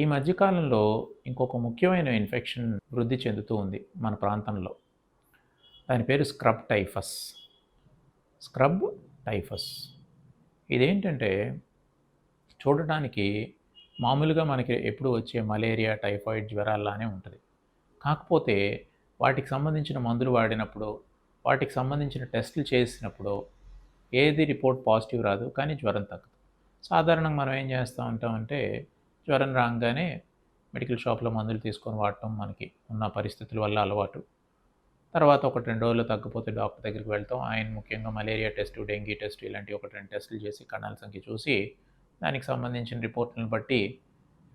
ఈ మధ్యకాలంలో ఇంకొక ముఖ్యమైన ఇన్ఫెక్షన్ వృద్ధి చెందుతూ ఉంది మన ప్రాంతంలో. దాని పేరు స్క్రబ్ టైఫస్. స్క్రబ్ టైఫస్ ఇదేంటంటే చూడటానికి మామూలుగా మనకి ఎప్పుడు వచ్చే మలేరియా, టైఫాయిడ్ జ్వరాల్లానే ఉంటుంది. కాకపోతే వాటికి సంబంధించిన మందులు వాడినప్పుడు, వాటికి సంబంధించిన టెస్టులు చేసినప్పుడు ఏది రిపోర్ట్ పాజిటివ్ రాదు, కానీ జ్వరం తగ్గదు. సాధారణంగా మనం ఏం చేస్తూ ఉంటామంటే జ్వరం రాగానే మెడికల్ షాప్లో మందులు తీసుకొని వాడటం మనకి ఉన్న పరిస్థితుల వల్ల అలవాటు. తర్వాత 1-2 రోజులు తగ్గిపోతే డాక్టర్ దగ్గరికి వెళ్తాం. ఆయన ముఖ్యంగా మలేరియా టెస్టు, డెంగీ టెస్టు ఇలాంటి 1-2 టెస్టులు చేసి కణాల సంఖ్య చూసి దానికి సంబంధించిన రిపోర్ట్లను బట్టి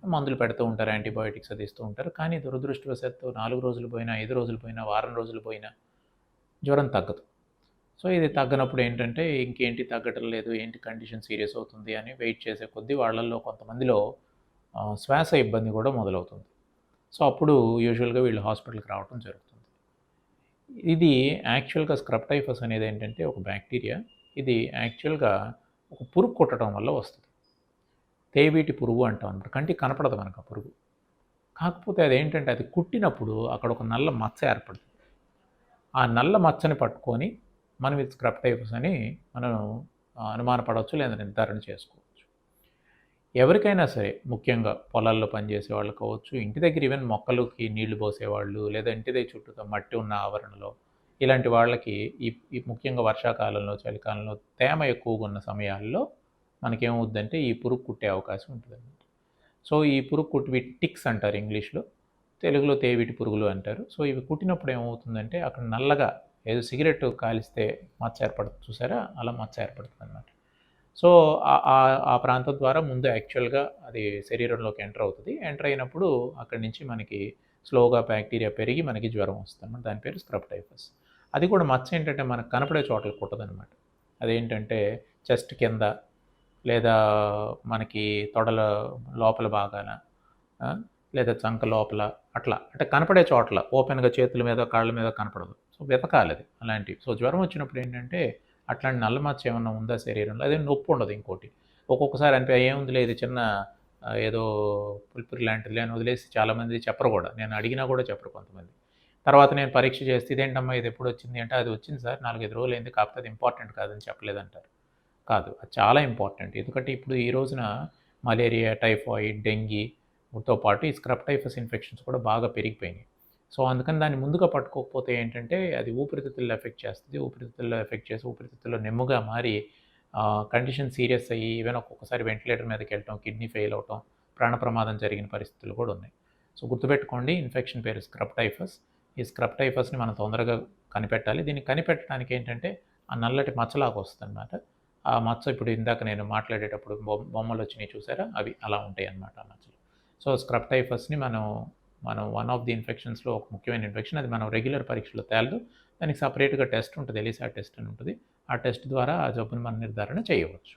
మందులు పెడుతూ ఉంటారు, యాంటీబయాటిక్స్ అది ఇస్తూ ఉంటారు. కానీ దురదృష్టవశాత్తు 4 రోజులు పోయినా, 5 రోజులు పోయినా, వారం రోజులు పోయినా జ్వరం తగ్గదు. సో ఇది తగ్గనప్పుడు ఏంటంటే ఇంకేంటి తగ్గటం లేదు, ఏంటి కండిషన్ సీరియస్ అవుతుంది అని వెయిట్ చేసే కొద్దీ వాళ్ళల్లో కొంతమందిలో శ్వాస ఇబ్బంది కూడా మొదలవుతుంది. సో అప్పుడు యూజువల్గా వీళ్ళు హాస్పిటల్కి రావడం జరుగుతుంది. ఇది యాక్చువల్గా స్క్రబ్ టైఫస్ అనేది ఏంటంటే ఒక బ్యాక్టీరియా. ఇది యాక్చువల్గా ఒక పురుగు కుట్టడం వల్ల వస్తుంది. తేబీటి పురుగు అంటాం అనమాట. కంటికి కనపడదు మనకు ఆ పురుగు. కాకపోతే అదేంటంటే అది కుట్టినప్పుడు అక్కడ ఒక నల్ల మచ్చ ఏర్పడుతుంది. ఆ నల్ల మచ్చని పట్టుకొని మనం ఇది స్క్రబ్ టైఫస్ అని మనం అనుమానపడవచ్చు, లేదా నిర్ధారణ చేసుకోవచ్చు. ఎవరికైనా సరే, ముఖ్యంగా పొలాల్లో పనిచేసే వాళ్ళు కావచ్చు, ఇంటి దగ్గర ఈవెన్ మొక్కలకి నీళ్లు పోసేవాళ్ళు, లేదా ఇంటి దగ్గర చుట్టూ మట్టి ఉన్న ఆవరణలో ఇలాంటి వాళ్ళకి ఈ ముఖ్యంగా వర్షాకాలంలో, చలికాలంలో తేమ ఎక్కువగా ఉన్న సమయాల్లో మనకేమవుద్దంటే ఈ పురుగు కుట్టే అవకాశం ఉంటుందన్నమాట. సో ఈ పురుగు కుట్టి టిక్స్ అంటారు ఇంగ్లీష్లో, తెలుగులో తేవిటి పురుగులు అంటారు. సో ఇవి కుట్టినప్పుడు ఏమవుతుందంటే అక్కడ నల్లగా ఏదో సిగరెట్ కాలిస్తే మచ్చ ఏర్పడుతుంది చూసారా, అలా మచ్చ ఏర్పడుతుంది అన్నమాట. సో ఆ ప్రాంతం ద్వారా ముందు యాక్చువల్గా అది శరీరంలోకి ఎంటర్ అవుతుంది. ఎంటర్ అయినప్పుడు అక్కడి నుంచి మనకి స్లోగా బ్యాక్టీరియా పెరిగి మనకి జ్వరం వస్తుంది అన్నమాట. దాని పేరు స్క్రబ్ టైఫస్. అది కూడా మచ్చ ఏంటంటే మనకు కనపడే చోట్ల కుట్టదనమాట. అదేంటంటే చెస్ట్ కింద, లేదా మనకి తొడల లోపల భాగాన, లేదా చంక లోపల, అట్లా అంటే కనపడే చోట్ల ఓపెన్గా చేతుల మీద, కాళ్ళ మీద కనపడదు. సో వెతకాలి అది అలాంటివి. సో జ్వరం వచ్చినప్పుడు ఏంటంటే అట్లాంటి నల్ల మచ్చ ఏమన్నా ఉందా శరీరంలో, అదే నొప్పి ఉండదు. ఇంకోటి ఒక్కొక్కసారి అంటే ఏముంది లేదు చిన్న ఏదో పులిపురి లాంటిది అని వదిలేసి చాలామంది చెప్పరు కూడా. నేను అడిగినా కూడా చెప్పరు కొంతమంది. తర్వాత నేను పరీక్ష చేస్తే ఇదేంటమ్మా ఇది ఎప్పుడు వచ్చింది అంటే అది వచ్చింది సార్ 4-5 రోజులు అయింది, కాకపోతే అది ఇంపార్టెంట్ కాదని చెప్పలేదంటారు. కాదు, అది చాలా ఇంపార్టెంట్. ఎందుకంటే ఇప్పుడు ఈ రోజున మలేరియా, టైఫాయిడ్, డెంగీతో పాటు ఈ స్క్రబ్ టైఫస్ ఇన్ఫెక్షన్స్ కూడా బాగా పెరిగిపోయినాయి. సో అందుకని దాన్ని ముందుగా పట్టుకోకపోతే ఏంటంటే అది ఊపిరితిత్తుల్లో ఎఫెక్ట్ చేస్తుంది. ఊపిరితిత్తుల్లో ఎఫెక్ట్ చేసి ఊపిరితిత్తుల్లో నెమ్ముగా మారి కండిషన్ సీరియస్ అయ్యి ఈవెన్ ఒక్కొక్కసారి వెంటిలేటర్ మీదకి వెళ్ళటం, కిడ్నీ ఫెయిల్ అవటం, ప్రాణ ప్రమాదం జరిగిన పరిస్థితులు కూడా ఉన్నాయి. సో గుర్తుపెట్టుకోండి, ఇన్ఫెక్షన్ పేరు స్క్రబ్ టైఫస్. ఈ స్క్రబ్ టైఫస్ని మనం తొందరగా కనిపెట్టాలి. దీన్ని కనిపెట్టడానికి ఏంటంటే ఆ నల్లటి మచ్చలాగా వస్తుంది అన్నమాట. ఆ మచ్చ ఇప్పుడు ఇందాక నేను మాట్లాడేటప్పుడు బొమ్మలు వచ్చినాయి చూసారా, అవి అలా ఉంటాయి అన్నమాట ఆ మచ్చలు. సో స్క్రబ్ టైఫస్ని మనం వన్ ఆఫ్ ది ఇన్ఫెక్షన్స్లో ఒక ముఖ్యమైన ఇన్ఫెక్షన్. అది మనం రెగ్యులర్ పరీక్షలో తేలదు. దానికి సపరేట్గా టెస్ట్ ఉంటుంది, ఎలిసా టెస్ట్ అని ఉంటుంది. ఆ టెస్ట్ ద్వారా ఆ జబ్బును మనం నిర్ధారణ చేయవచ్చు.